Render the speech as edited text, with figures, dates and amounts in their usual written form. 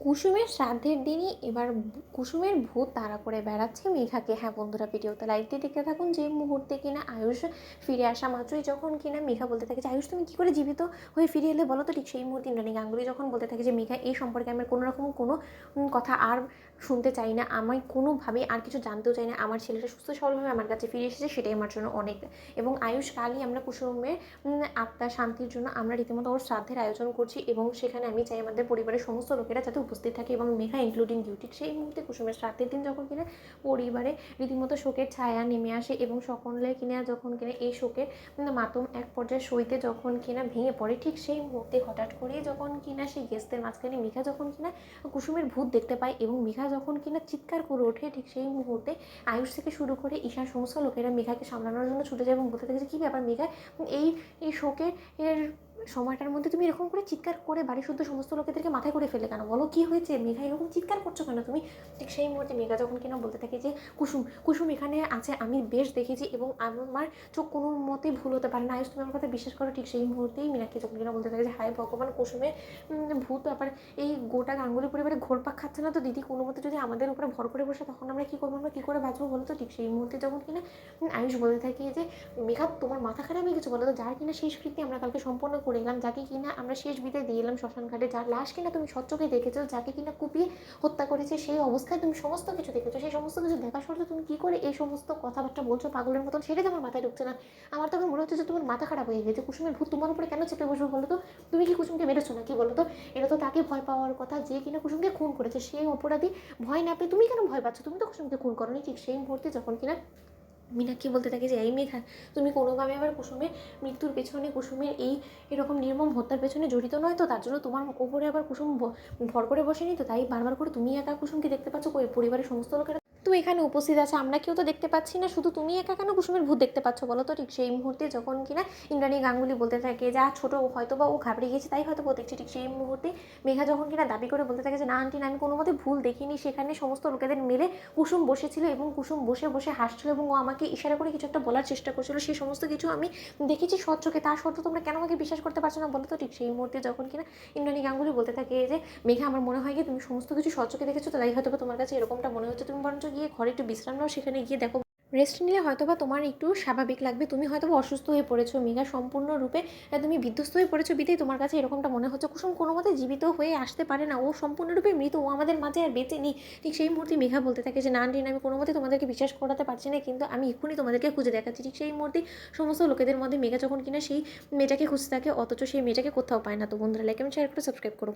কুসুমের শ্রাদ্ধের দিনই এবার কুসুমের ভূত তাড়া করে বেড়াচ্ছে মেঘাকে। হ্যাঁ বন্ধুরা, ভিডিওতে লাইক দিয়ে দেখতে থাকুন। যে মুহূর্তে কিনা আয়ুষ ফিরে আসা মাত্রই যখন কিনা মেঘা বলতে থাকে যে আয়ুষ তুমি কী করে জীবিত হয়ে ফিরে এলে বলো তো, ঠিক সেই মুহূর্তে ইন্দ্রাণী গাঙ্গুলি যখন বলতে থাকে যে মেঘা এই সম্পর্কে আমার কোনো রকম কোনো কথা আর শুনতে চাই না, আমি কোনোভাবেই আর কিছু জানতেও চাই না, আমার ছেলেটা সুস্থ সবলভাবে আমার কাছে ফিরে এসেছে, সেটাই আমার জন্য অনেক। এবং আয়ুষ কালই আমরা কুসুমের আত্মার শান্তির জন্য আমরা রীতিমতো ওর শ্রাদ্ধের আয়োজন করছি, এবং সেখানে আমি চাই আমাদের পরিবারের সমস্ত লোকেরা যাতে উপস্থিত থাকে এবং মেঘা ইনক্লুডিং ইউ। ঠিক সেই মুহূর্তে কুসুমের শ্রাদ্ধের দিন যখন কিনা পরিবারে রীতিমতো শোকের ছায়া নেমে আসে এবং সকলে কিনা যখন কিনা এই শোকের মাতম এক পর্যায়ে সইতে যখন কিনা ভেঙে পড়ে, ঠিক সেই মুহূর্তে হঠাৎ করেই যখন কিনা সেই গেস্টদের মাঝখানে মেঘা যখন কিনা কুসুমের ভূত দেখতে পায় এবং মেঘা যখন কিনা চিৎকার করে ওঠে, ঠিক সেই মুহূর্তে আয়ুষ থেকে শুরু করে ঈশার সমস্ত লোকেরা মেঘাকে সামলানোর জন্য ছুটে যায় এবং বলতে থাকে যে কী ব্যাপার মেঘা, এই এই শোকের এর সময়টার মধ্যে তুমি এরকম করে চিৎকার করে বাড়ি শুদ্ধ সমস্ত লোকেদেরকে মাথায় করে ফেলে কেন, বলো কী হয়েছে মেঘা, এরকম চিৎকার করছো কেন তুমি। ঠিক সেই মুহূর্তে মেঘা যখন কিনা বলতে থাকে যে কুসুম কুসুম এখানে আছে, আমি বেশ দেখেছি এবং আমার চোখ কোনো মতেই ভুল হতে পারে না, আয়ুষ তুমি আমার কথা বিশ্বাস করো। ঠিক সেই মুহূর্তেই মীনাক্ষী যখন কিনা বলতে থাকে যে হায় ভগবান, কুসুমের ভূত ব্যাপার এই গোটা গাঙ্গুলি পরিবারে ঘোরপাক খাচ্ছে না তো দিদি, কোনো মতে যদি আমাদের উপরে ভর করে বসে তখন আমরা কী করবো, আমরা কী করে বাঁচবো বলো তো। ঠিক সেই মুহূর্তে যখন কিনা আয়ুষ বলতে থাকে যে মেঘা তোমার মাথা খারাপ হয়ে গেছে বলো তো, যার কিনা শেষ কৃত্য আমরা কালকে সম্পন্ন করে এলাম, যাকে কিনা আমরা শেষ বিদায় দিয়ে এলাম শ্মশান ঘাটে, যার লাশ কিনা তুমি স্বচক্ষে দেখেছো, যাকে কিনা কুপিয়ে হত্যা করেছে, সেই অবস্থায় তুমি সমস্ত কিছু দেখেছো, সেই সমস্ত কিছু দেখা সত্ত্বেও তুমি কী করে এই সমস্ত কথাবার্তা বলছো পাগলের মতন, সেটাই তো আমার মাথায় ঢুকছে না। আমার তখন মনে হচ্ছে যে তোমার মাথা খারাপ হয়ে গেছে, কুসুমের ভূত তোমার উপরে কেন চেপে বসবে বলো তো, তুমি কি কুসুমকে মেরেছো না কি বলো তো, এটা তো তাকে ভয় পাওয়ার কথা যে কিনা কুসুমকে খুন করেছে, সেই অপরাধী ভয় না পেয়ে তুমি কেন ভয় পাচ্ছ, তুমি তো কুসুমকে খুন করোনি। ঠিক সেই মুহূর্তে যখন কিনা মীনাক্ষী বলতে থাকে যে এই মেঘা, তুমি কোনোভাবে আবার কুসুমের মৃত্যুর পেছনে, কুসুমের এই এরকম নির্মম হত্যার পেছনে জড়িত নয় তো, তার জন্য তোমার ওপরে আবার কুসুম ভর করে বসেনি তো, তাই বারবার করে তুমি একা কুসুমকে দেখতে পাচ্ছ, পরিবারের সমস্ত লোকেরা তো এখানে উপস্থিত আছে, আমরা কেউ তো দেখতে পাচ্ছি না, শুধু তুমি একা কেন কুসুমের ভূত দেখতে পাচ্ছ বলো তো। ঠিক সেই মুহূর্তে যখন কিনা ইন্দ্রাণী গাঙ্গুলি বলতে থাকে যা ছোটো হয়তো বা ও ঘাবড়ে গিয়েছে তাই হয়তো দেখছি, ঠিক সেই মুহূর্তে মেঘা যখন কিনা দাবি করে বলতে থাকে যে না আন্টি না, আমি কোনো মতে ভুল দেখিনি, সেখানে সমস্ত লোকেদের মিলে কুসুম বসেছিল এবং কুসুম বসে বসে হাসছিল এবং ও আমাকে ইশারা করে কিছু একটা বলার চেষ্টা করছিল, সেই সমস্ত কিছু আমি দেখেছি স্বচক্ষে, তার সত্ত্বেও তোমরা কেন আমাকে বিশ্বাস করতে পারছো না বলো তো। ঠিক সেই মুহূর্তে যখন কিনা ইন্দ্রাণী গাঙ্গুলি বলতে থাকে যে মেঘা, আমার মনে হয় কি তুমি সমস্ত কিছু স্বচক্ষে দেখেছো, তো তাই হয়তো তোমার কাছে এরকমটা মনে হচ্ছে, তুমি বরঞ্চ গিয়ে ঘরে একটু বিশ্রাম নাও, সেখানে গিয়ে দেখো রেস্ট নিলে হয়তোবা তোমার একটু স্বাভাবিক লাগবে, তুমি হয়তোবা অসুস্থ হয়ে পড়েছো মেঘা, সম্পূর্ণরূপে তুমি বিধ্বস্ত হয়ে পড়েছো বিধেই তোমার কাছে এরকমটা মনে হচ্ছে, কুসুম কোনো মতে জীবিত হয়ে আসতে পারে না, ও সম্পূর্ণরূপে মৃত, ও আমাদের মাঝে আর বেঁচে নেই। ঠিক সেই মুহূর্তে মেঘা বলতে থাকে যে না আন্টি না, আমি কোনো মতে তোমাদেরকে বিশ্বাস করাতে পারছি না, কিন্তু আমি এক্ষুনি তোমাদেরকে খুঁজে দেখাচ্ছি। ঠিক সেই মুহূর্তে সমস্ত লোকেদের মধ্যে মেঘা যখন কিনা সেই মেয়েটাকে খুঁজতে থাকে, অথচ সেই মেয়েটাকে কোথাও পায় না। তো বন্ধুরা লাইক এবং শেয়ার করে সাবস্ক্রাইব করো।